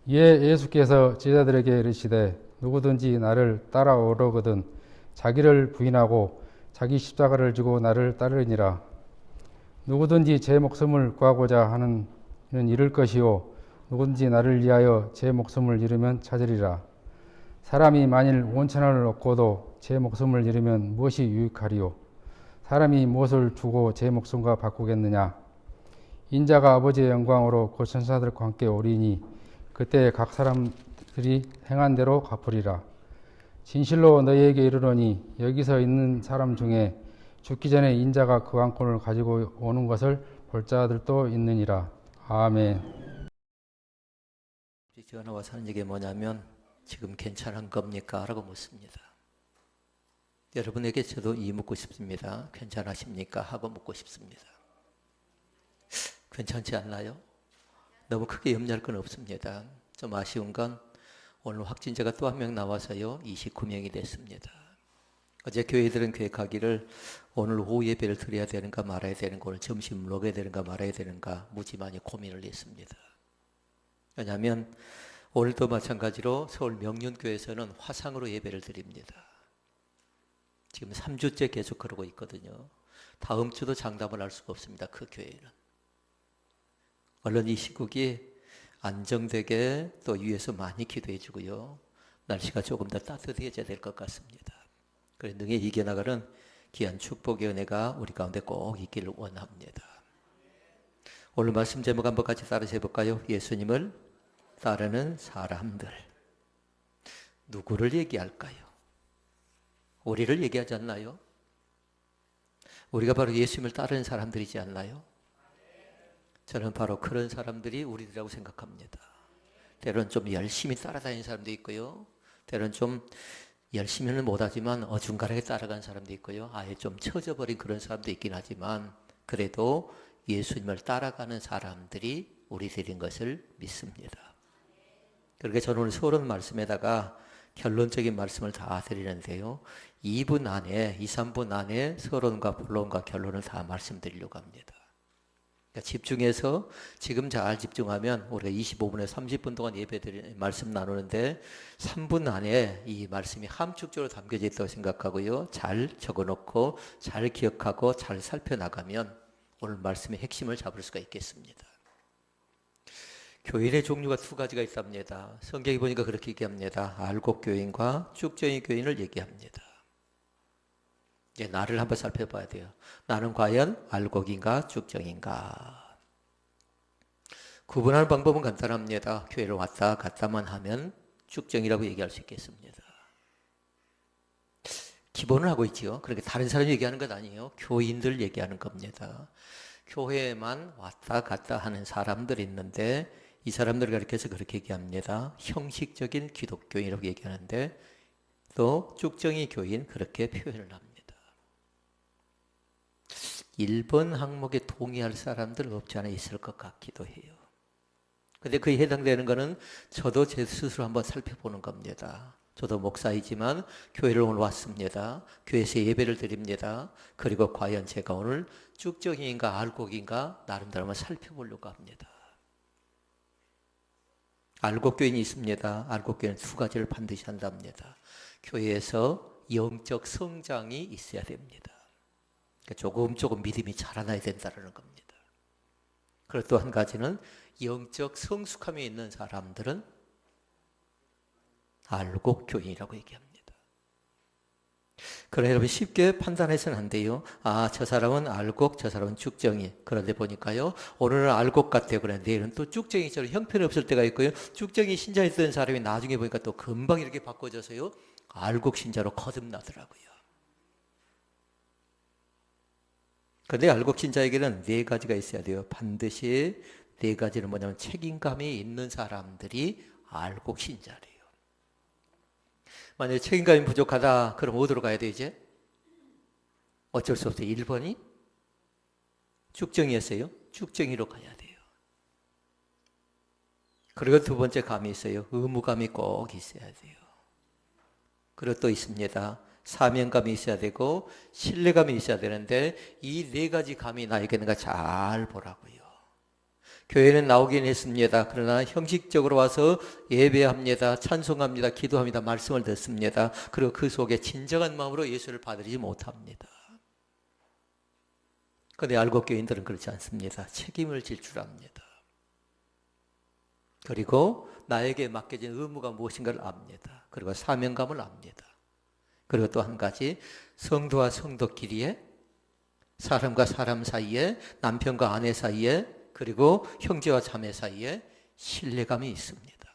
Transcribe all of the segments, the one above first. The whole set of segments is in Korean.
이에 예수께서 제자들에게 이르시되 누구든지 나를 따라오려거든 자기를 부인하고 자기 십자가를 지고 나를 따르니라. 누구든지 제 목숨을 구하고자 하는 이는 잃을 것이요 누구든지 나를 위하여 제 목숨을 잃으면 찾으리라. 사람이 만일 온 천하를 얻고도 제 목숨을 잃으면 무엇이 유익하리요? 사람이 무엇을 주고 제 목숨과 바꾸겠느냐? 인자가 아버지의 영광으로 그 천사들과 함께 오리니 그때 각 사람들이 행한 대로 갚으리라. 진실로 너희에게 이르노니 여기서 있는 사람 중에 죽기 전에 인자가 그 왕권을 가지고 오는 것을 볼 자들도 있느니라. 아멘. 제가 나와서 하는 얘기 뭐냐면 지금 괜찮은 겁니까? 라고 묻습니다. 여러분에게 저도 이 묻고 싶습니다. 괜찮으십니까? 하고 묻고 싶습니다. 괜찮지 않나요? 너무 크게 염려할 건 없습니다. 좀 아쉬운 건 오늘 확진자가 또 한 명 나와서요 29명이 됐습니다. 어제 교회들은 교회 가기를 오늘 오후 예배를 드려야 되는가 말아야 되는가, 오늘 점심 먹어야 되는가 말아야 되는가 무지 많이 고민을 했습니다. 왜냐하면 오늘도 마찬가지로 서울 명륜교회에서는 화상으로 예배를 드립니다. 지금 3주째 계속 그러고 있거든요. 다음 주도 장담을 할 수가 없습니다. 그 교회는. 얼른 이 시국이 안정되게 또 위에서 많이 기도해 주고요. 날씨가 조금 더 따뜻해져야 될 것 같습니다. 그래 능히 이겨나가는 귀한 축복의 은혜가 우리 가운데 꼭 있기를 원합니다. 오늘 말씀 제목 한번 같이 따라서 해볼까요? 예수님을 따르는 사람들. 누구를 얘기할까요? 우리를 얘기하지 않나요? 우리가 바로 예수님을 따르는 사람들이지 않나요? 저는 바로 그런 사람들이 우리들이라고 생각합니다. 때로는 좀 열심히 따라다니는 사람도 있고요. 때로는 좀 열심히는 못하지만 어중간하게 따라가는 사람도 있고요. 아예 좀 처져버린 그런 사람도 있긴 하지만 그래도 예수님을 따라가는 사람들이 우리들인 것을 믿습니다. 그렇게 저는 오늘 서론 말씀에다가 결론적인 말씀을 다 드리는데요. 2분 안에, 2, 3분 안에 서론과 본론과 결론을 다 말씀드리려고 합니다. 그러니까 집중해서 지금 잘 집중하면 우리가 25분에서 30분 동안 예배드리는 말씀 나누는데 3분 안에 이 말씀이 함축적으로 담겨져 있다고 생각하고요. 잘 적어놓고 잘 기억하고 잘 살펴나가면 오늘 말씀의 핵심을 잡을 수가 있겠습니다. 교인의 종류가 두 가지가 있답니다. 성경에 보니까 그렇게 얘기합니다. 알곡교인과 쭉정이 교인을 얘기합니다. 이제 나를 한번 살펴봐야 돼요. 나는 과연 알곡인가 쭉정인가? 구분하는 방법은 간단합니다. 교회를 왔다 갔다만 하면 쭉정이라고 얘기할 수 있겠습니다. 기본을 하고 있지요. 그렇게 다른 사람이 얘기하는 것 아니에요. 교인들 얘기하는 겁니다. 교회에만 왔다 갔다 하는 사람들이 있는데 이 사람들을 가리켜서 그렇게 얘기합니다. 형식적인 기독교인이라고 얘기하는데 또 쭉정이 교인 그렇게 표현을 합니다. 1번 항목에 동의할 사람들 없지 않아 있을 것 같기도 해요. 근데 그에 해당되는 거는 저도 제 스스로 한번 살펴보는 겁니다. 저도 목사이지만 교회를 오늘 왔습니다. 교회에서 예배를 드립니다. 그리고 과연 제가 오늘 쭉정인가 알곡인가 나름대로 한번 살펴보려고 합니다. 알곡교인이 있습니다. 알곡교인은 두 가지를 반드시 한답니다. 교회에서 영적 성장이 있어야 됩니다. 조금 믿음이 자라나야 된다는 겁니다. 그리고 또 한 가지는 영적 성숙함이 있는 사람들은 알곡교인이라고 얘기합니다. 그러나 여러분 쉽게 판단해서는 안 돼요. 저 사람은 알곡, 저 사람은 쭉정이. 그런데 보니까요, 오늘은 알곡 같아요. 그런데 내일은 또 쭉정이처럼 형편이 없을 때가 있고요. 쭉정이 신자였던 사람이 나중에 보니까 또 금방 이렇게 바꿔져서요, 알곡 신자로 거듭나더라고요. 그런데 알곡 신자에게는 네 가지가 있어야 돼요. 반드시 네 가지는 뭐냐면 책임감이 있는 사람들이 알곡 신자래요. 만약에 책임감이 부족하다, 그럼 어디로 가야 돼, 이제? 어쩔 수 없어요. 1번이 쭉정이었어요. 쭉정이로 가야 돼요. 그리고 두 번째 감이 있어요. 의무감이 꼭 있어야 돼요. 그리고 또 있습니다. 사명감이 있어야 되고 신뢰감이 있어야 되는데 이 네 가지 감이 나에게 있는가 잘 보라고요. 교회는 나오긴 했습니다. 그러나 형식적으로 와서 예배합니다. 찬송합니다. 기도합니다. 말씀을 듣습니다. 그리고 그 속에 진정한 마음으로 예수를 받들이지 못합니다. 그런데 알곡 교인들은 그렇지 않습니다. 책임을 질 줄 압니다. 그리고 나에게 맡겨진 의무가 무엇인가를 압니다. 그리고 사명감을 압니다. 그리고 또 한 가지, 성도와 성도끼리에, 사람과 사람 사이에, 남편과 아내 사이에, 그리고 형제와 자매 사이에 신뢰감이 있습니다.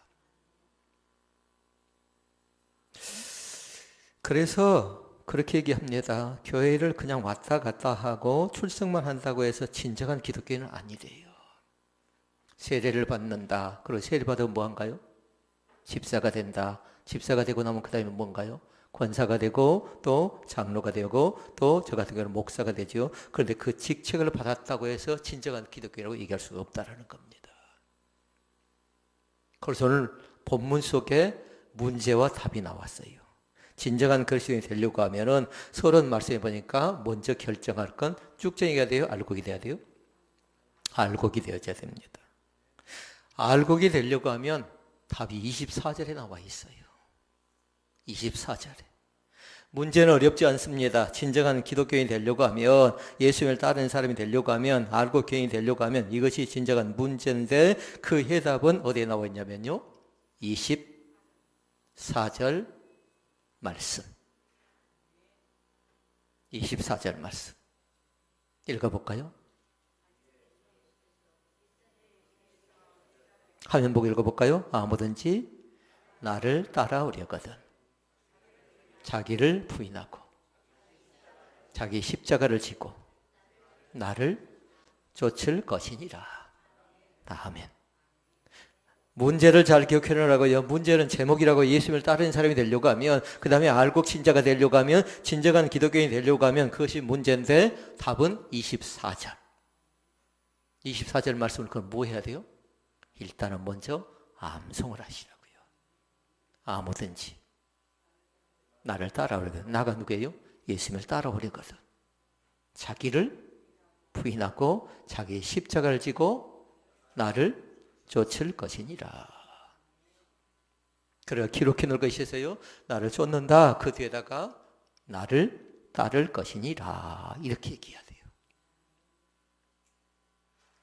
그래서 그렇게 얘기합니다. 교회를 그냥 왔다 갔다 하고 출석만 한다고 해서 진정한 기독교인은 아니래요. 세례를 받는다. 그리고 세례 받으면 뭐한가요? 집사가 된다. 집사가 되고 나면 그 다음에 뭔가요? 권사가 되고 또 장로가 되고 또 저 같은 경우는 목사가 되죠. 그런데 그 직책을 받았다고 해서 진정한 기독교라고 얘기할 수가 없다라는 겁니다. 그래서 오늘 본문 속에 문제와 답이 나왔어요. 진정한 그리스도인이 되려고 하면은 서론 말씀해 보니까 먼저 결정할 건 쭉정이가 돼요? 알곡이 돼야 돼요? 알곡이 되어야 됩니다. 알곡이 되려고 하면 답이 24절에 나와 있어요. 24절에. 문제는 어렵지 않습니다. 진정한 기독교인이 되려고 하면, 예수님을 따르는 사람이 되려고 하면, 알곡 교인이 되려고 하면 이것이 진정한 문제인데 그 해답은 어디에 나와 있냐면요. 24절 말씀. 24절 말씀. 읽어볼까요? 화면 보고 읽어볼까요? 아무든지 나를 따라오려거든 자기를 부인하고 자기 십자가를 지고 나를 쫓을 것이니라. 아멘. 문제를 잘 기억해놓으라고요. 문제는 제목이라고. 예수님을 따르는 사람이 되려고 하면, 그 다음에 알곡 신자가 되려고 하면, 진정한 기독교인이 되려고 하면 그것이 문제인데 답은 24절. 24절 말씀을 그럼 뭐 해야 돼요? 일단은 먼저 암송을 하시라고요. 아무든지 나를 따라오려거든. 나가 누구예요? 예수님을 따라오려거든. 자기를 부인하고 자기 십자가를 지고 나를 쫓을 것이니라. 그래 기록해 놓을 것이 있어요. 나를 쫓는다. 그 뒤에다가 나를 따를 것이니라. 이렇게 얘기해야 돼요.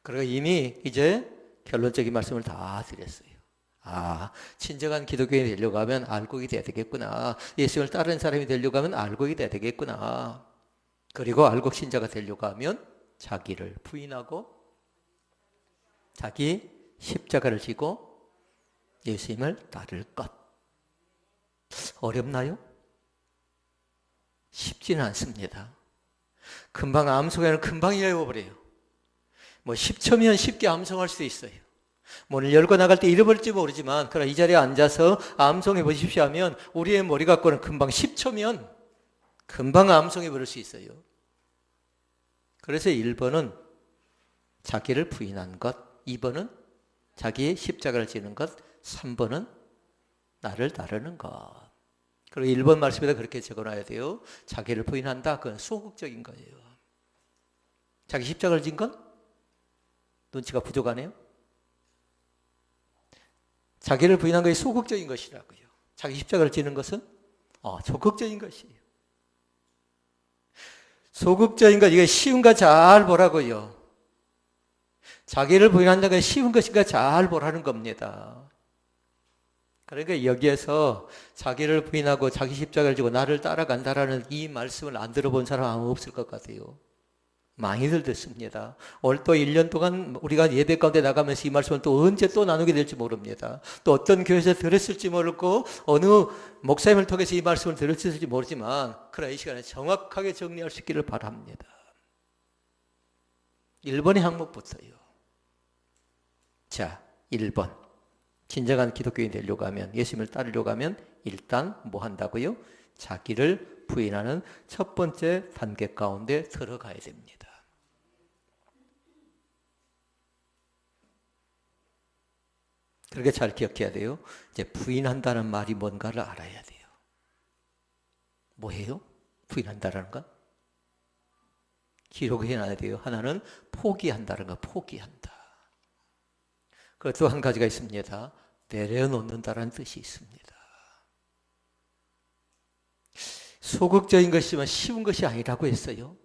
그리고 이미 이제 결론적인 말씀을 다 드렸어요. 아, 진정한 기독교인이 되려고 하면 알곡이 돼야 되겠구나. 예수님을 따르는 사람이 되려고 하면 알곡이 돼야 되겠구나. 그리고 알곡 신자가 되려고 하면 자기를 부인하고 자기 십자가를 지고 예수님을 따를 것. 어렵나요? 쉽지는 않습니다. 금방 암송하면 금방 잃어버려요. 뭐 10초면 쉽게 암송할 수 있어요. 문을 열고 나갈 때 잃어버릴지 모르지만, 그러나 이 자리에 앉아서 암송해 보십시오 하면 우리의 머리 갖고는 금방 10초면 금방 암송해 버릴 수 있어요. 그래서 1번은 자기를 부인한 것, 2번은 자기의 십자가를 지는 것, 3번은 나를 따르는 것. 그리고 1번 말씀에다 그렇게 적어놔야 돼요. 자기를 부인한다. 그건 소극적인 거예요. 자기 십자가를 진 건 눈치가 부족하네요. 자기를 부인한 것이 소극적인 것이라고요. 자기 십자가를 지는 것은 적극적인 것이에요. 소극적인 것, 이게 쉬운가 잘 보라고요. 자기를 부인한다는 것이 쉬운 것인가 잘 보라는 겁니다. 그러니까 여기에서 자기를 부인하고 자기 십자가를 지고 나를 따라간다라는 이 말씀을 안 들어본 사람 아무 없을 것 같아요. 많이들 듣습니다. 올 또 1년 동안 우리가 예배 가운데 나가면서 이 말씀을 또 언제 또 나누게 될지 모릅니다. 또 어떤 교회에서 들었을지 모르고 어느 목사님을 통해서 이 말씀을 들었을지 모르지만, 그러나 이 시간에 정확하게 정리할 수 있기를 바랍니다. 1번의 항목부터요. 자, 1번. 진정한 기독교인이 되려고 하면, 예수님을 따르려고 하면 일단 뭐 한다고요? 자기를 부인하는 첫 번째 단계 가운데 들어가야 됩니다. 그렇게 잘 기억해야 돼요. 이제 부인한다는 말이 뭔가를 알아야 돼요. 뭐예요? 부인한다는 건? 기록해놔야 돼요. 하나는 포기한다는 거, 포기한다. 그 또 한 가지가 있습니다. 내려놓는다라는 뜻이 있습니다. 소극적인 것이지만 쉬운 것이 아니라고 했어요.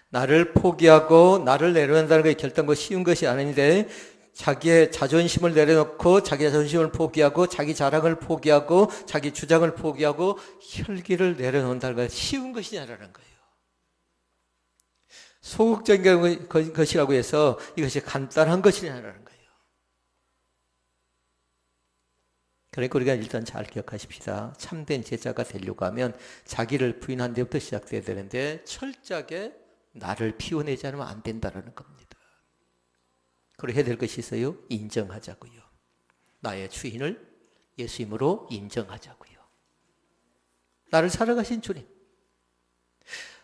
나를 포기하고 나를 내려놓는다는 것이 결단코 쉬운 것이 아닌데 자기의 자존심을 내려놓고 자기 자존심을 포기하고 자기 자랑을 포기하고 자기 주장을 포기하고 혈기를 내려놓는다는 것이 쉬운 것이냐라는 거예요. 소극적인 것이라고 해서 이것이 간단한 것이냐라는 거예요. 그러니까 우리가 일단 잘 기억하십시다. 참된 제자가 되려고 하면 자기를 부인한 데부터 시작돼야 되는데 철저하게 나를 피워내지 않으면 안 된다는 겁니다. 그리고 해야 될 것이 있어요. 인정하자고요. 나의 주인을 예수님으로 인정하자고요. 나를 살아가신 주님,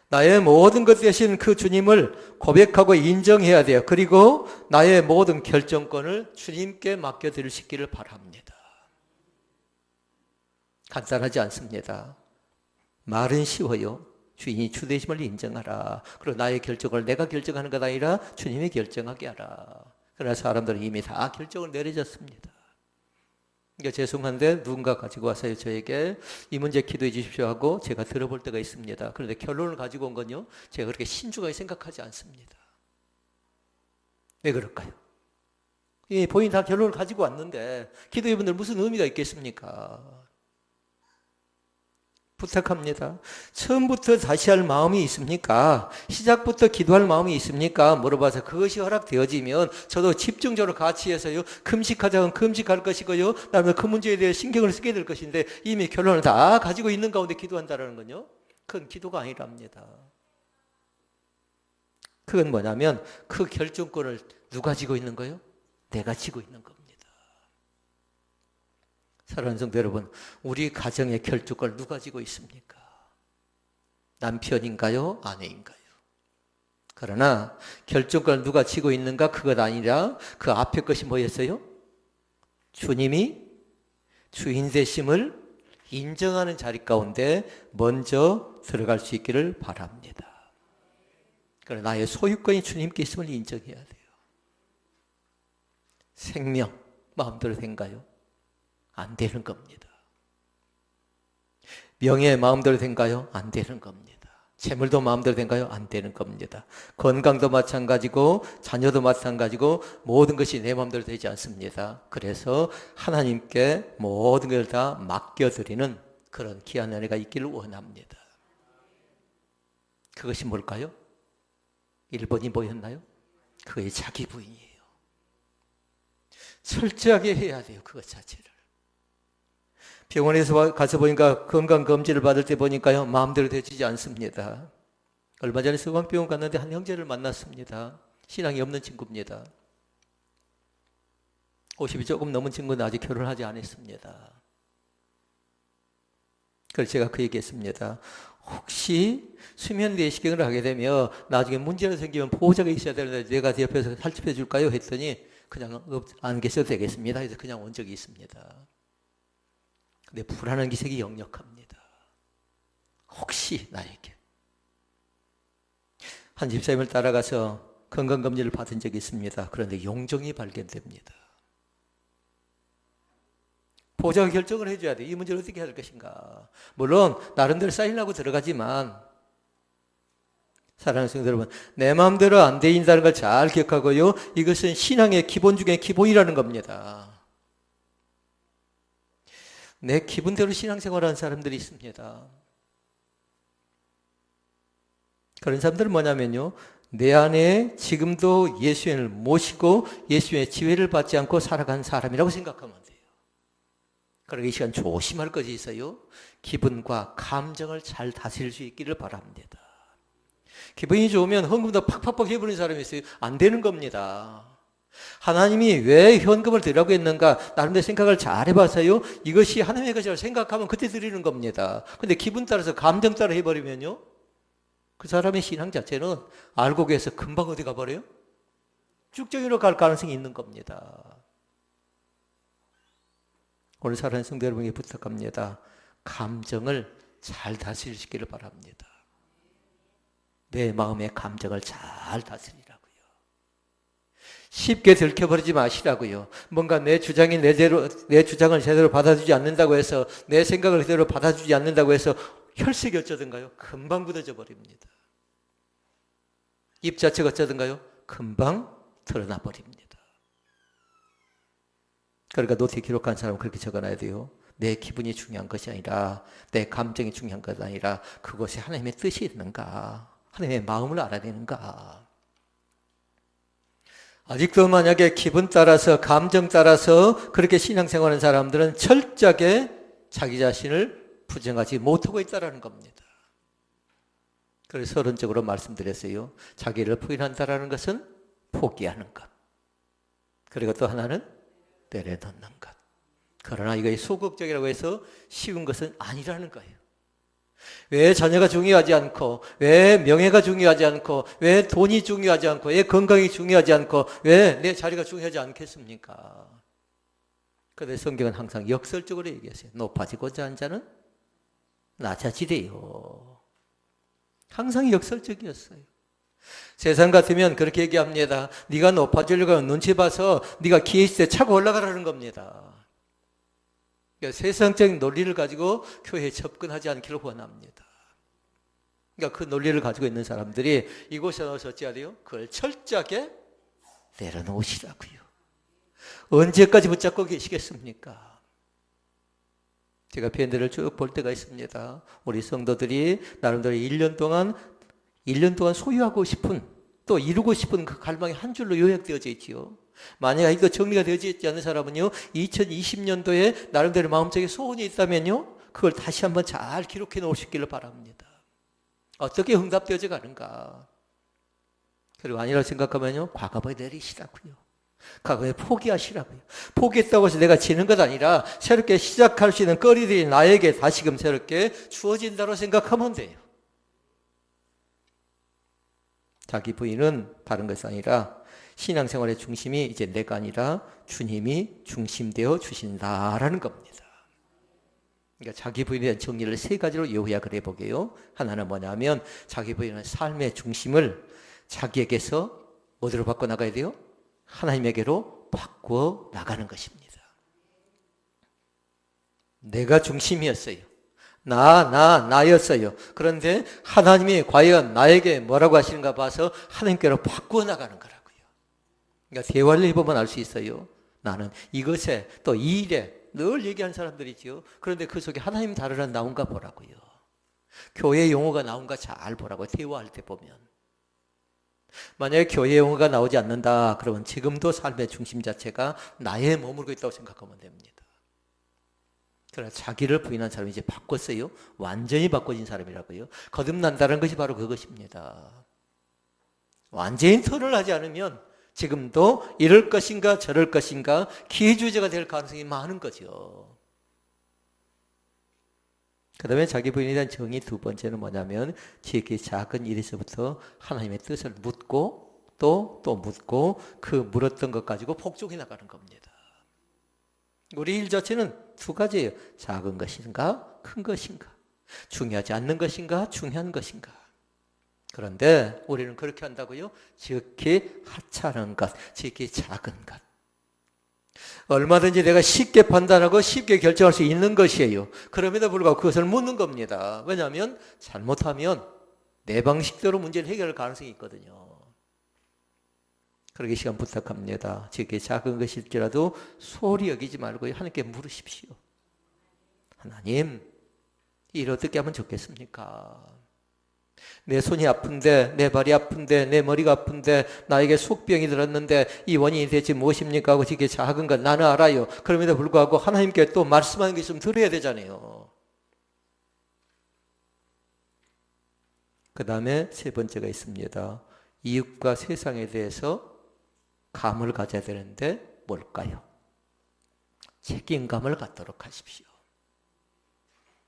나의 모든 것 되신 그 주님을 고백하고 인정해야 돼요. 그리고 나의 모든 결정권을 주님께 맡겨드릴 수 있기를 바랍니다. 간단하지 않습니다. 말은 쉬워요. 주인이 주 되심을 인정하라. 그리고 나의 결정을 내가 결정하는 것 아니라 주님이 결정하게 하라. 그러나 사람들은 이미 다 결정을 내려졌습니다. 그러니까 죄송한데 누군가 가지고 와서 저에게 이 문제 기도해 주십시오 하고 제가 들어볼 때가 있습니다. 그런데 결론을 가지고 온 건요, 제가 그렇게 신중하게 생각하지 않습니다. 왜 그럴까요? 본인이 다 결론을 가지고 왔는데 기도해 분들 무슨 의미가 있겠습니까? 부탁합니다. 처음부터 다시 할 마음이 있습니까? 시작부터 기도할 마음이 있습니까? 물어봐서 그것이 허락되어지면 저도 집중적으로 같이 해서요, 금식하자면 금식할 것이고요, 그다음에 그 문제에 대해 신경을 쓰게 될 것인데 이미 결론을 다 가지고 있는 가운데 기도한다는 건요, 그건 기도가 아니랍니다. 그건 뭐냐면 그 결정권을 누가 지고 있는 거예요? 내가 지고 있는 겁니다. 사랑하는 성도 여러분, 우리 가정의 결정권을 누가 지고 있습니까? 남편인가요? 아내인가요? 그러나 결정권을 누가 지고 있는가? 그것 아니라 그 앞에 것이 뭐였어요? 주님이 주인 되심을 인정하는 자리 가운데 먼저 들어갈 수 있기를 바랍니다. 그러나 나의 소유권이 주님께 있음을 인정해야 돼요. 생명, 마음대로 된가요? 안 되는 겁니다. 명예 마음대로 된가요? 안 되는 겁니다. 재물도 마음대로 된가요? 안 되는 겁니다. 건강도 마찬가지고 자녀도 마찬가지고 모든 것이 내 마음대로 되지 않습니다. 그래서 하나님께 모든 걸 다 맡겨드리는 그런 귀한 은혜가 있기를 원합니다. 그것이 뭘까요? 1번이 뭐였나요? 그의 자기 부인이에요. 철저하게 해야 돼요. 그것 자체를. 병원에서 가서 보니까 건강검진을 받을 때 보니까요, 마음대로 되지 않습니다. 얼마 전에 서강병원 갔는데 한 형제를 만났습니다. 신앙이 없는 친구입니다. 50이 조금 넘은 친구는 아직 결혼하지 않았습니다. 그래서 제가 그 얘기했습니다. 혹시 수면 내시경을 하게 되면 나중에 문제가 생기면 보호자가 있어야 되는데 내가 옆에서 살펴해 줄까요? 했더니 그냥 안 계셔도 되겠습니다. 그래서 그냥 온 적이 있습니다. 근데 불안한 기색이 역력합니다. 혹시 나에게. 한 집사님을 따라가서 건강검진을 받은 적이 있습니다. 그런데 용종이 발견됩니다. 보호자가 결정을 해줘야 돼. 이 문제를 어떻게 할 것인가. 물론 나름대로 사인하고 들어가지만 사랑하는 성도 여러분, 내 마음대로 안 되인다는 걸 잘 기억하고요. 이것은 신앙의 기본 중에 기본이라는 겁니다. 내 기분대로 신앙생활하는 사람들이 있습니다. 그런 사람들은 뭐냐면요, 내 안에 지금도 예수님을 모시고 예수님의 지혜를 받지 않고 살아간 사람이라고 생각하면 돼요. 그러니까 이 시간 조심할 것이 있어요. 기분과 감정을 잘 다스릴 수 있기를 바랍니다. 기분이 좋으면 헌금도 팍팍팍 해버리는 사람이 있어요. 안 되는 겁니다. 하나님이 왜 현금을 드리라고 했는가 나름대로 생각을 잘 해봐서요, 이것이 하나님의 것이라고 생각하면 그때 드리는 겁니다. 근데 기분 따라서 감정 따라 해버리면요, 그 사람의 신앙 자체는 알고 계서 금방 어디 가버려요? 쭉정이로 갈 가능성이 있는 겁니다. 오늘 사랑하는 성도 여러분에게 부탁합니다. 감정을 잘 다스리시기를 바랍니다. 내 마음의 감정을 잘 다스리라고요. 쉽게 들켜버리지 마시라고요. 뭔가 내 주장을 제대로 받아주지 않는다고 해서, 내 생각을 제대로 받아주지 않는다고 해서 혈색이 어쩌든가요? 금방 굳어져 버립니다. 입 자체가 어쩌든가요? 금방 드러나 버립니다. 그러니까 노트에 기록한 사람은 그렇게 적어놔야 돼요. 내 기분이 중요한 것이 아니라, 내 감정이 중요한 것이 아니라, 그것이 하나님의 뜻이 있는가? 하나님의 마음을 알아내는가? 아직도 만약에 기분 따라서, 감정 따라서 그렇게 신앙생활하는 사람들은 철저하게 자기 자신을 부정하지 못하고 있다는 겁니다. 그래서 서론적으로 말씀드렸어요. 자기를 부인한다는 것은 포기하는 것. 그리고 또 하나는 내려놓는 것. 그러나 이것이 소극적이라고 해서 쉬운 것은 아니라는 거예요. 왜 자녀가 중요하지 않고, 왜 명예가 중요하지 않고, 왜 돈이 중요하지 않고, 왜 건강이 중요하지 않고, 왜 내 자리가 중요하지 않겠습니까? 그런데 성경은 항상 역설적으로 얘기했어요. 높아지고자 한 자는 낮아지래요. 항상 역설적이었어요. 세상 같으면 그렇게 얘기합니다. 네가 높아지려고 하면 눈치 봐서 네가 기회 있을 때 차고 올라가라는 겁니다. 그러니까 세상적인 논리를 가지고 교회에 접근하지 않기를 원합니다. 그러니까 그 논리를 가지고 있는 사람들이 이곳에 나와서 어찌해야 돼요? 그걸 철저하게 내려놓으시라고요. 언제까지 붙잡고 계시겠습니까? 제가 밴드를 쭉 볼 때가 있습니다. 우리 성도들이 나름대로 1년 동안 소유하고 싶은, 또 이루고 싶은 그 갈망이 한 줄로 요약되어져 있지요. 만약 이거 정리가 되어져 있지 않는 사람은요, 2020년도에 나름대로 마음속에 소원이 있다면요, 그걸 다시 한번 잘 기록해 놓으시기를 바랍니다. 어떻게 응답되어져 가는가? 그리고 아니라고 생각하면요, 과감하게 내리시라고요. 과감하게 포기하시라고요. 포기했다고 해서 내가 지는 것 아니라 새롭게 시작할 수 있는 거리들이 나에게 다시금 새롭게 주어진다고 생각하면 돼요. 자기 부인은 다른 것이 아니라 신앙생활의 중심이 이제 내가 아니라 주님이 중심되어 주신다라는 겁니다. 그러니까 자기 부인에 대한 정리를 세 가지로 요약을 해보게요. 하나는 뭐냐면 자기 부인은 삶의 중심을 자기에게서 어디로 바꿔나가야 돼요? 하나님에게로 바꾸어 나가는 것입니다. 내가 중심이었어요. 나였어요. 그런데 하나님이 과연 나에게 뭐라고 하시는가 봐서 하나님께로 바꾸어 나가는 거라고요. 그러니까 대화를 해보면 알 수 있어요. 나는 이것에 또 이 일에 늘 얘기하는 사람들이지요. 그런데 그 속에 하나님 다루는 나온가 보라고요. 교회 용어가 나온가 잘 보라고요. 대화할 때 보면. 만약에 교회 용어가 나오지 않는다 그러면 지금도 삶의 중심 자체가 나에 머물고 있다고 생각하면 됩니다. 그러나 자기를 부인한 사람이 이제 바꿨어요. 완전히 바꿔진 사람이라고요. 거듭난다는 것이 바로 그것입니다. 완전히 턴을 하지 않으면 지금도 이럴 것인가 저럴 것인가 기회주의자가 될 가능성이 많은 거죠. 그 다음에 자기 부인에 대한 정의 두 번째는 뭐냐면 지극히 작은 일에서부터 하나님의 뜻을 묻고 또 묻고 그 물었던 것 가지고 복종해 나가는 겁니다. 우리 일 자체는 두 가지예요. 작은 것인가 큰 것인가, 중요하지 않는 것인가 중요한 것인가. 그런데 우리는 그렇게 한다고요. 지극히 하찮은 것, 지극히 작은 것. 얼마든지 내가 쉽게 판단하고 쉽게 결정할 수 있는 것이에요. 그럼에도 불구하고 그것을 묻는 겁니다. 왜냐하면 잘못하면 내 방식대로 문제를 해결할 가능성이 있거든요. 그러기 시간 부탁합니다. 지극히 작은 것일지라도 소홀히 여기지 말고 하나님께 물으십시오. 하나님, 이를 어떻게 하면 좋겠습니까? 내 손이 아픈데, 내 발이 아픈데, 내 머리가 아픈데, 나에게 속병이 들었는데 이 원인이 대체 무엇입니까? 하고 지극히 작은 것 나는 알아요. 그럼에도 불구하고 하나님께 또 말씀하는 게 좀 들어야 되잖아요. 그 다음에 세 번째가 있습니다. 이웃과 세상에 대해서 감을 가져야 되는데 뭘까요? 책임감을 갖도록 하십시오.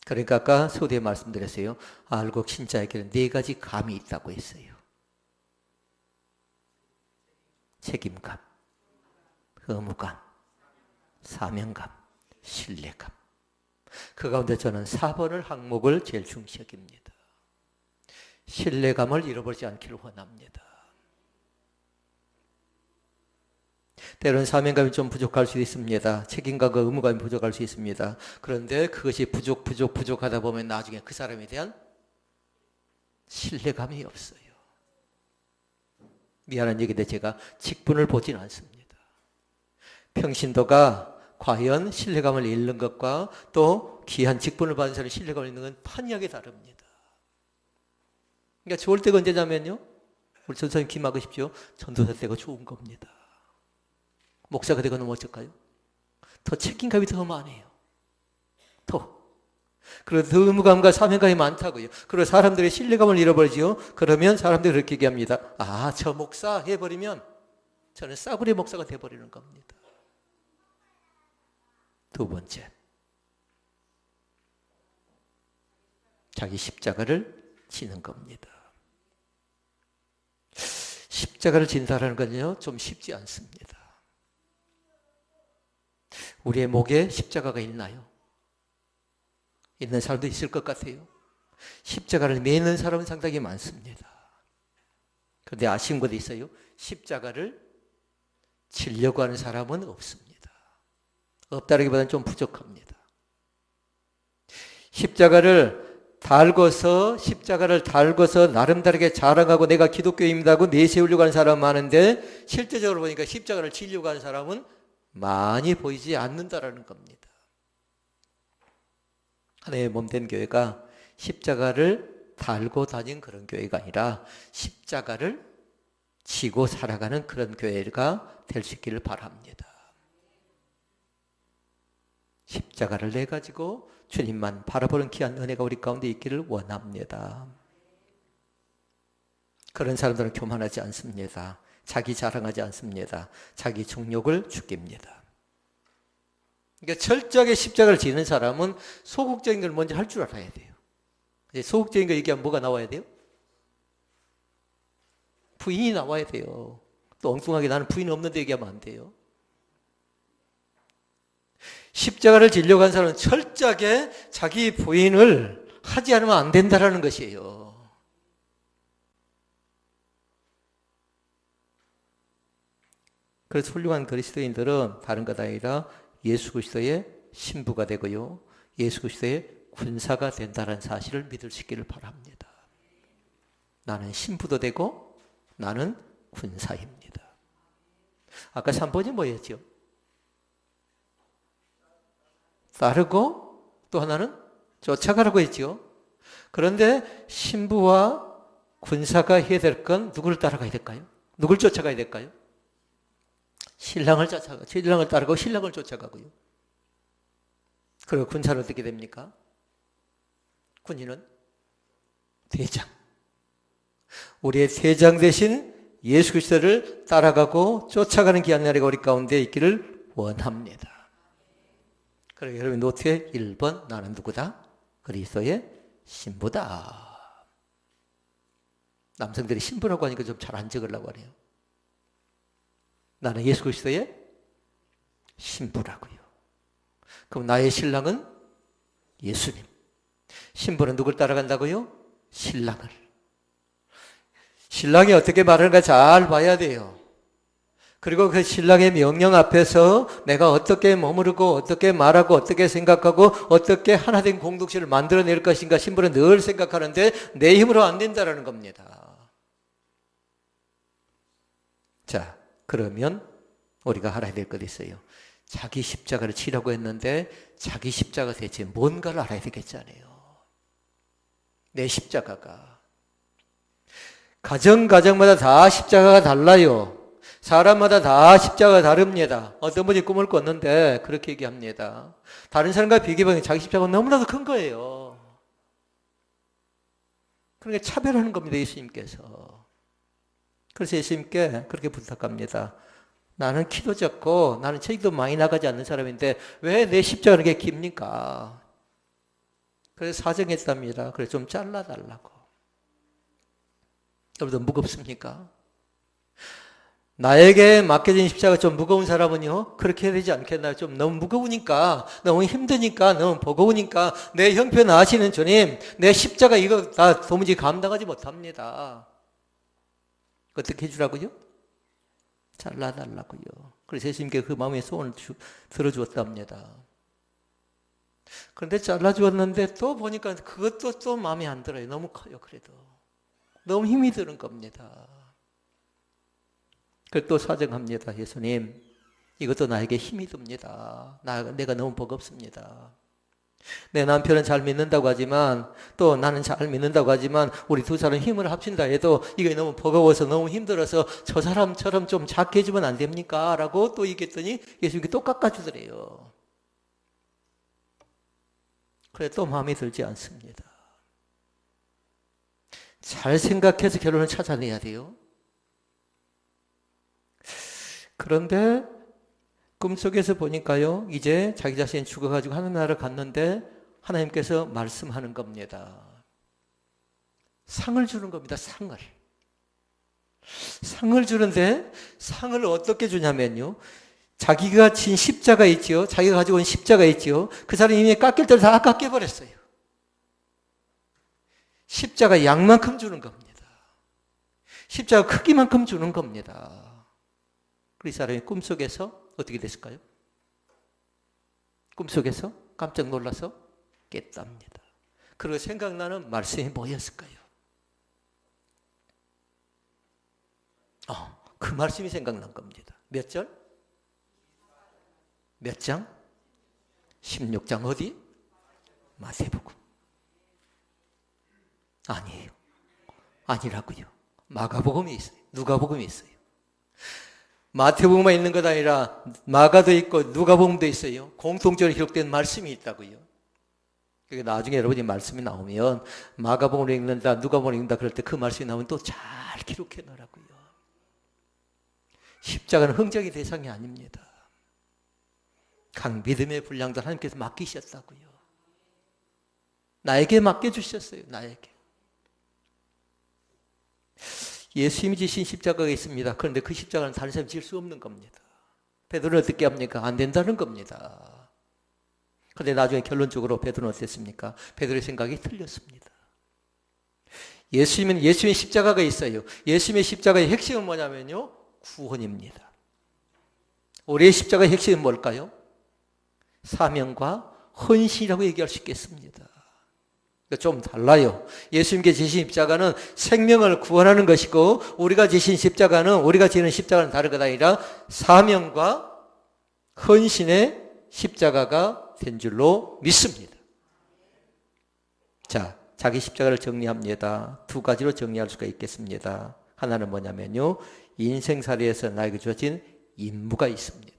그러니까 아까 소대에 말씀드렸어요. 알곡 신자에게는 네 가지 감이 있다고 했어요. 책임감, 의무감, 사명감, 신뢰감. 그 가운데 저는 4번을 항목을 제일 중시 여깁니다. 신뢰감을 잃어버리지 않기를 원합니다. 때로는 사명감이 좀 부족할 수 있습니다. 책임감과 의무감이 부족할 수 있습니다. 그런데 그것이 부족하다 보면 나중에 그 사람에 대한 신뢰감이 없어요. 미안한 얘기인데 제가 직분을 보진 않습니다. 평신도가 과연 신뢰감을 잃는 것과 또 귀한 직분을 받은 사람의 신뢰감을 잃는 건 판이하게 다릅니다. 그러니까 좋을 때가 언제냐면요, 우리 전사님 기막으십시오. 전도사 때가 좋은 겁니다. 목사가 되고 너무 어쩔까요? 더 책임감이 더 많아요. 그리고 더 의무감과 사명감이 많다고요. 그리고 사람들의 신뢰감을 잃어버리죠. 그러면 사람들이 그렇게 얘기합니다. 아, 저 목사 해버리면 저는 싸구려 목사가 돼버리는 겁니다. 두 번째, 자기 십자가를 지는 겁니다. 십자가를 진다라는 건요, 좀 쉽지 않습니다. 우리의 목에 십자가가 있나요? 있는 사람도 있을 것 같아요. 십자가를 매는 사람은 상당히 많습니다. 그런데 아쉬운 것도 있어요. 십자가를 지려고 하는 사람은 없습니다. 없다라기보다는 좀 부족합니다. 십자가를 달고서 나름다르게 자랑하고 내가 기독교입니다 하고 내세우려고 하는 사람은 많은데 실제적으로 보니까 십자가를 지려고 하는 사람은 많이 보이지 않는다라는 겁니다. 하나님의 몸된 교회가 십자가를 달고 다닌 그런 교회가 아니라 십자가를 지고 살아가는 그런 교회가 될 수 있기를 바랍니다. 십자가를 내가지고 주님만 바라보는 귀한 은혜가 우리 가운데 있기를 원합니다. 그런 사람들은 교만하지 않습니다. 자기 자랑하지 않습니다. 자기 정욕을 죽입니다. 그러니까 철저하게 십자가를 지는 사람은 소극적인 걸 먼저 할 줄 알아야 돼요. 소극적인 거 얘기하면 뭐가 나와야 돼요? 부인이 나와야 돼요. 또 엉뚱하게 나는 부인 없는데 얘기하면 안 돼요. 십자가를 지려고 한 사람은 철저하게 자기 부인을 하지 않으면 안 된다라는 것이에요. 그래서 훌륭한 그리스도인들은 다른 것 아니라 예수 그리스도의 신부가 되고요, 예수 그리스도의 군사가 된다는 사실을 믿을 수 있기를 바랍니다. 나는 신부도 되고 나는 군사입니다. 아까 3번이 뭐였죠? 따르고 또 하나는 쫓아가라고 했죠. 그런데 신부와 군사가 해야 될 건 누구를 따라가야 될까요? 누굴 쫓아가야 될까요? 신랑을 따르고 신랑을 쫓아가고요. 그리고 군사는 어떻게 됩니까? 군인은 대장. 우리의 대장 대신 예수 그리스도를 따라가고 쫓아가는 귀한 날이 우리 가운데 있기를 원합니다. 그리고 여러분 노트에 1번, 나는 누구다? 그리스도의 신부다. 남성들이 신부라고 하니까 좀 잘 안 적으려고 하네요. 나는 예수 그리스도의 신부라고요. 그럼 나의 신랑은 예수님. 신부는 누굴 따라간다고요? 신랑을. 신랑이 어떻게 말하는가 잘 봐야 돼요. 그리고 그 신랑의 명령 앞에서 내가 어떻게 머무르고 어떻게 말하고 어떻게 생각하고 어떻게 하나된 공동체를 만들어낼 것인가 신부는 늘 생각하는데 내 힘으로 안 된다는 겁니다. 자, 그러면 우리가 알아야 될 것이 있어요. 자기 십자가를 치라고 했는데 자기 십자가 대체 뭔가를 알아야 되겠잖아요. 내 십자가가. 가정마다 다 십자가가 달라요. 사람마다 다 십자가가 다릅니다. 어떤 분이 꿈을 꿨는데 그렇게 얘기합니다. 다른 사람과 비교해보면 자기 십자가가 너무나도 큰 거예요. 그러니까 차별하는 겁니다, 예수님께서. 그래서 예수님께 그렇게 부탁합니다. 나는 키도 작고 나는 체격도 많이 나가지 않는 사람인데 왜 내 십자가가 그렇게 깁니까? 그래서 사정했답니다. 그래서 좀 잘라달라고. 여러분들 무겁습니까? 나에게 맡겨진 십자가 좀 무거운 사람은요, 그렇게 해야 되지 않겠나요? 좀 너무 무거우니까, 너무 힘드니까, 너무 버거우니까, 내 형편 아시는 주님, 내 십자가 이거 다 도무지 감당하지 못합니다. 어떻게 해주라고요? 잘라달라고요. 그래서 예수님께 그 마음의 소원을 들어주었답니다. 그런데 잘라주었는데 또 보니까 그것도 또 마음에 안 들어요. 너무 커요. 그래도 너무 힘이 드는 겁니다. 그래서 또 사정합니다. 예수님, 이것도 나에게 힘이 듭니다. 내가 너무 버겁습니다. 내 남편은 잘 믿는다고 하지만 또 나는 잘 믿는다고 하지만 우리 두 사람 힘을 합친다 해도 이게 너무 버거워서 너무 힘들어서 저 사람처럼 좀 작게 해주면 안 됩니까? 라고 또 얘기했더니 예수님께 또 깎아주더래요. 그래 또 마음에 들지 않습니다. 잘 생각해서 결론을 찾아내야 돼요. 그런데 꿈속에서 보니까요, 이제 자기 자신이 죽어가지고 하나님 나라를 갔는데 하나님께서 말씀하는 겁니다. 상을 주는 겁니다. 상을 주는데 상을 어떻게 주냐면요, 자기가 진 십자가 있지요, 자기가 가지고 온 십자가 있지요, 그 사람이 이미 깎일 때를 다 깎여버렸어요. 십자가 양만큼 주는 겁니다. 십자가 크기만큼 주는 겁니다. 그 사람이 꿈속에서 어떻게 됐을까요? 꿈속에서 깜짝 놀라서 깼답니다. 그리고 생각나는 말씀이 뭐였을까요? 그 말씀이 생각난 겁니다. 몇 절? 몇 장? 16장 어디? 마태복음. 아니에요. 아니라고요. 마가복음이 있어요. 누가복음이 있어요. 마태복음만 있는 것 아니라 마가도 있고 누가복음도 있어요. 공통적으로 기록된 말씀이 있다고요. 그러니까 나중에 여러분이 말씀이 나오면 마가복음을 읽는다, 누가복음을 읽는다 그럴 때 그 말씀이 나오면 또 잘 기록해 놓으라고요. 십자가는 흥정의 대상이 아닙니다. 각 믿음의 분량도 하나님께서 맡기셨다고요. 나에게 맡겨주셨어요. 나에게. 예수님이 지신 십자가가 있습니다. 그런데 그 십자가는 다른 사람이 질 수 없는 겁니다. 베드로는 어떻게 합니까? 안 된다는 겁니다. 그런데 나중에 결론적으로 베드로는 어땠습니까? 베드로의 생각이 틀렸습니다. 예수님의 십자가가 있어요. 예수님의 십자가의 핵심은 뭐냐면요, 구원입니다. 우리의 십자가의 핵심은 뭘까요? 사명과 헌신이라고 얘기할 수 있겠습니다. 좀 달라요. 예수님께 지신 십자가는 생명을 구원하는 것이고 우리가 지신 십자가는, 우리가 지는 십자가는 다른 것 아니라 사명과 헌신의 십자가가 된 줄로 믿습니다. 자, 자기 십자가를 정리합니다. 두 가지로 정리할 수가 있겠습니다. 하나는 뭐냐면요, 인생살이에서 나에게 주어진 임무가 있습니다.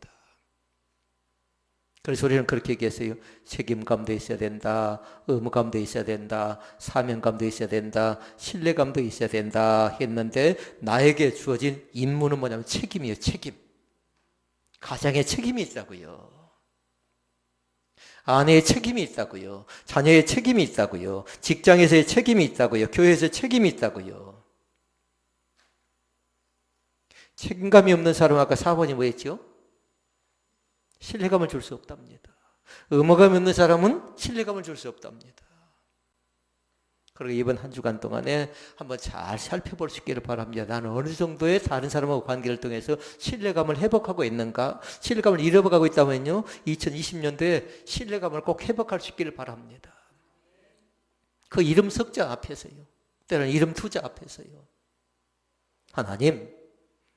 그래서 우리는 그렇게 얘기했어요. 책임감도 있어야 된다, 의무감도 있어야 된다, 사명감도 있어야 된다, 신뢰감도 있어야 된다 했는데 나에게 주어진 임무는 뭐냐면 책임이에요. 책임. 가장의 책임이 있다고요. 아내의 책임이 있다고요. 자녀의 책임이 있다고요. 직장에서의 책임이 있다고요. 교회에서의 책임이 있다고요. 책임감이 없는 사람, 아까 4번이 뭐였죠? 신뢰감을 줄 수 없답니다. 의무감이 없는 사람은 신뢰감을 줄 수 없답니다. 그리고 이번 한 주간 동안에 한번 잘 살펴볼 수 있기를 바랍니다. 나는 어느 정도의 다른 사람하고 관계를 통해서 신뢰감을 회복하고 있는가? 신뢰감을 잃어가고 있다면요, 2020년도에 신뢰감을 꼭 회복할 수 있기를 바랍니다. 그 이름 석자 앞에서요, 때로는 이름 투자 앞에서요, 하나님,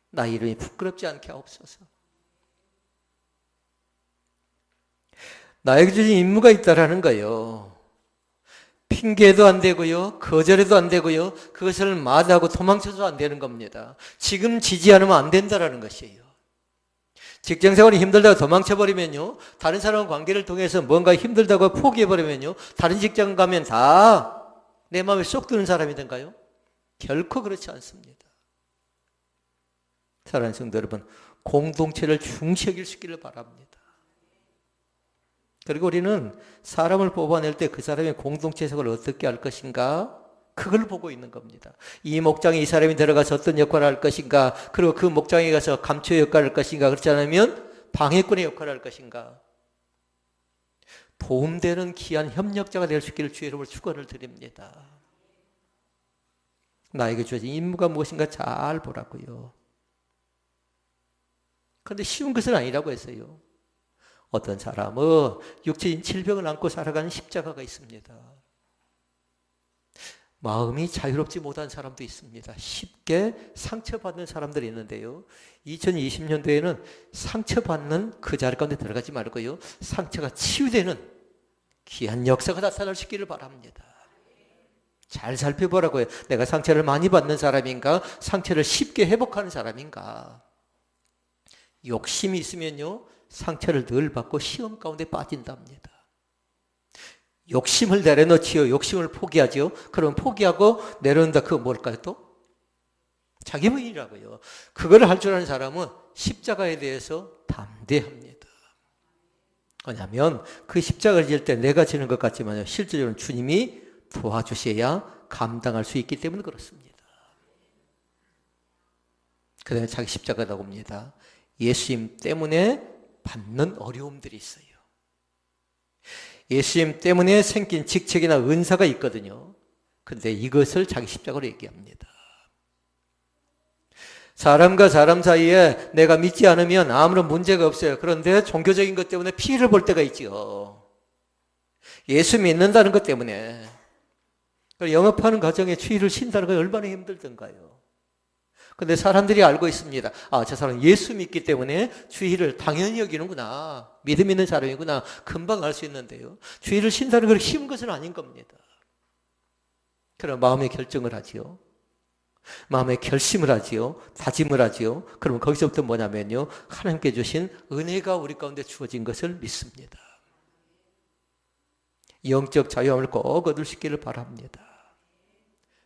나 이름이 부끄럽지 않게 하옵소서. 나에게 주신 임무가 있다라는 거예요. 핑계도 안 되고요, 거절해도 안 되고요, 그것을 마다하고 도망쳐도 안 되는 겁니다. 지금 지지 않으면 안 된다라는 것이에요. 직장생활이 힘들다고 도망쳐버리면요, 다른 사람과 관계를 통해서 뭔가 힘들다고 포기해버리면요, 다른 직장 가면 다 내 마음에 쏙 드는 사람이던가요? 결코 그렇지 않습니다. 사랑하는 성도 여러분, 공동체를 중시 여길 수 있기를 바랍니다. 그리고 우리는 사람을 뽑아낼 때 그 사람의 공동체 해석을 어떻게 할 것인가, 그걸 보고 있는 겁니다. 이 목장에 이 사람이 들어가서 어떤 역할을 할 것인가, 그리고 그 목장에 가서 감초의 역할을 할 것인가, 그렇지 않으면 방해꾼의 역할을 할 것인가. 도움되는 귀한 협력자가 될 수 있기를 주의 이름으로 축원을 드립니다. 나에게 주어진 임무가 무엇인가 잘 보라고요. 그런데 쉬운 것은 아니라고 했어요. 어떤 사람은 육체인 질병을 안고 살아가는 십자가가 있습니다. 마음이 자유롭지 못한 사람도 있습니다. 쉽게 상처받는 사람들이 있는데요. 2020년도에는 상처받는 그 자리 가운데 들어가지 말고요. 상처가 치유되는 귀한 역사가 나타날 수 있기를 바랍니다. 잘 살펴보라고요. 내가 상처를 많이 받는 사람인가? 상처를 쉽게 회복하는 사람인가? 욕심이 있으면요. 상처를 늘 받고 시험 가운데 빠진답니다. 욕심을 내려놓지요. 욕심을 포기하죠. 그럼 포기하고 내려놓는다. 그거 뭘까요 또? 자기 부인이라고요. 그걸 할 줄 아는 사람은 십자가에 대해서 담대합니다. 왜냐하면 그 십자가를 질 때 내가 지는 것 같지만 실제로는 주님이 도와주셔야 감당할 수 있기 때문에 그렇습니다. 그 다음에 자기 십자가다 봅니다. 예수님 때문에 받는 어려움들이 있어요. 예수님 때문에 생긴 직책이나 은사가 있거든요. 근데 이것을 자기 십자가로 얘기합니다. 사람과 사람 사이에 내가 믿지 않으면 아무런 문제가 없어요. 그런데 종교적인 것 때문에 피해를 볼 때가 있죠. 예수 믿는다는 것 때문에. 영업하는 과정에 주의를 신다는 거 얼마나 힘들던가요. 근데 사람들이 알고 있습니다. 아, 저 사람은 예수 믿기 때문에 주의를 당연히 여기는구나. 믿음 있는 사람이구나. 금방 알 수 있는데요. 주의를 신다는 건 쉬운 것은 아닌 겁니다. 그럼 마음의 결정을 하지요. 마음의 결심을 하지요. 다짐을 하지요. 그러면 거기서부터 뭐냐면요. 하나님께 주신 은혜가 우리 가운데 주어진 것을 믿습니다. 영적 자유함을 꼭 얻을 수 있기를 바랍니다.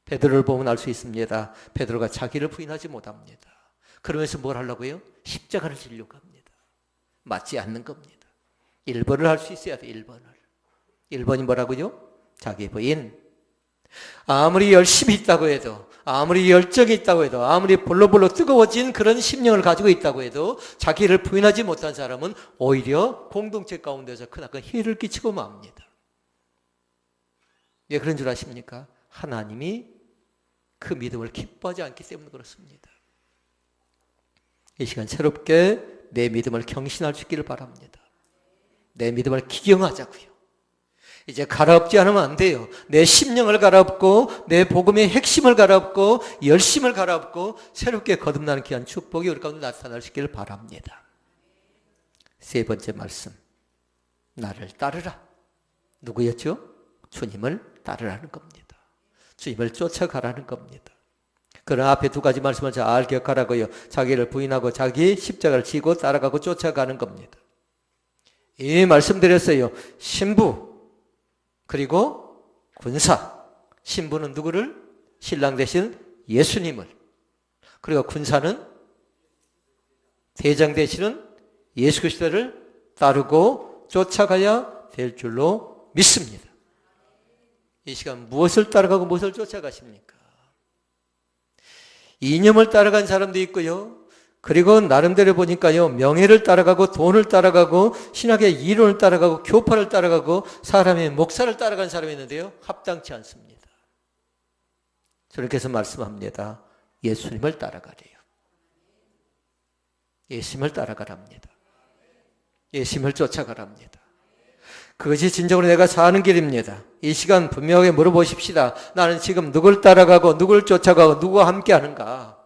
베드로를 보면 알 수 있습니다. 베드로가 자기를 부인하지 못합니다. 그러면서 뭘 하려고요? 십자가를 지려고 합니다. 맞지 않는 겁니다. 1번을 할 수 있어야 돼. 1번을. 1번이 뭐라고요? 자기 부인. 아무리 열심히 있다고 해도, 아무리 열정이 있다고 해도, 아무리 볼로볼로 뜨거워진 그런 심령을 가지고 있다고 해도 자기를 부인하지 못한 사람은 오히려 공동체 가운데서 크나큰 해를 끼치고 맙니다. 왜 그런 줄 아십니까? 하나님이 그 믿음을 기뻐하지 않기 때문에 그렇습니다. 이 시간 새롭게 내 믿음을 경신할 수 있기를 바랍니다. 내 믿음을 기경하자고요. 이제 갈아엎지 않으면 안 돼요. 내 심령을 갈아엎고 내 복음의 핵심을 갈아엎고 열심을 갈아엎고 새롭게 거듭나는 귀한 축복이 우리 가운데 나타날 수 있기를 바랍니다. 세 번째 말씀. 나를 따르라. 누구였죠? 주님을 따르라는 겁니다. 주님을 쫓아가라는 겁니다. 그러나 앞에 두 가지 말씀을 잘 기억하라고요. 자기를 부인하고 자기 십자가를 지고 따라가고 쫓아가는 겁니다. 이 말씀드렸어요. 신부 그리고 군사. 신부는 누구를? 신랑 대신 예수님을. 그리고 군사는 대장 되시는 예수 그리스도를 따르고 쫓아가야 될 줄로 믿습니다. 이 시간 무엇을 따라가고 무엇을 쫓아가십니까? 이념을 따라간 사람도 있고요. 그리고 나름대로 보니까요. 명예를 따라가고 돈을 따라가고 신학의 이론을 따라가고 교파를 따라가고 사람의 목사를 따라간 사람이 있는데요. 합당치 않습니다. 주님께서 말씀합니다. 예수님을 따라가래요. 예수님을 따라가랍니다. 예수님을 쫓아가랍니다. 그것이 진정으로 내가 사는 길입니다. 이 시간 분명하게 물어보십시다. 나는 지금 누굴 따라가고 누굴 쫓아가고 누구와 함께 하는가?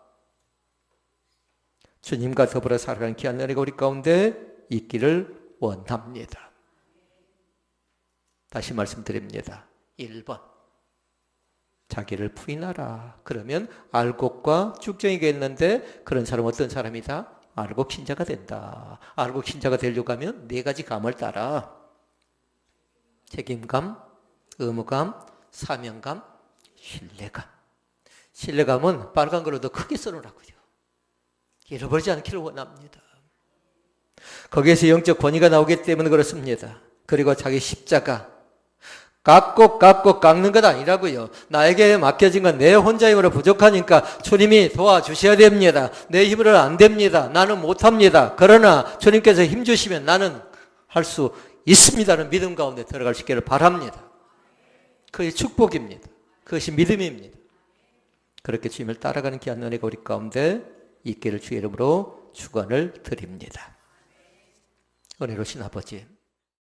주님과 더불어 살아가는 귀한 은혜가 우리 가운데 있기를 원합니다. 다시 말씀드립니다. 1번 자기를 부인하라. 그러면 알곡과 쭉정이가 있는데 그런 사람은 어떤 사람이다? 알곡 신자가 된다. 알곡 신자가 되려고 하면 네 가지 감을 따라. 책임감, 의무감, 사명감, 신뢰감. 신뢰감은 빨간 걸로 더 크게 써놓으라고요. 잃어버리지 않기를 원합니다. 거기에서 영적 권위가 나오기 때문에 그렇습니다. 그리고 자기 십자가. 깎고 깎는 것 아니라고요. 나에게 맡겨진 건 내 혼자 힘으로 부족하니까 주님이 도와주셔야 됩니다. 내 힘으로는 안 됩니다. 나는 못합니다. 그러나 주님께서 힘주시면 나는 할 수 있습니다는 믿음 가운데 들어갈 수 있기를 바랍니다. 그것이 축복입니다. 그것이 믿음입니다. 그렇게 주님을 따라가는 귀한 은혜가 우리 가운데 있기를 주의 이름으로 축원을 드립니다. 은혜로신 아버지,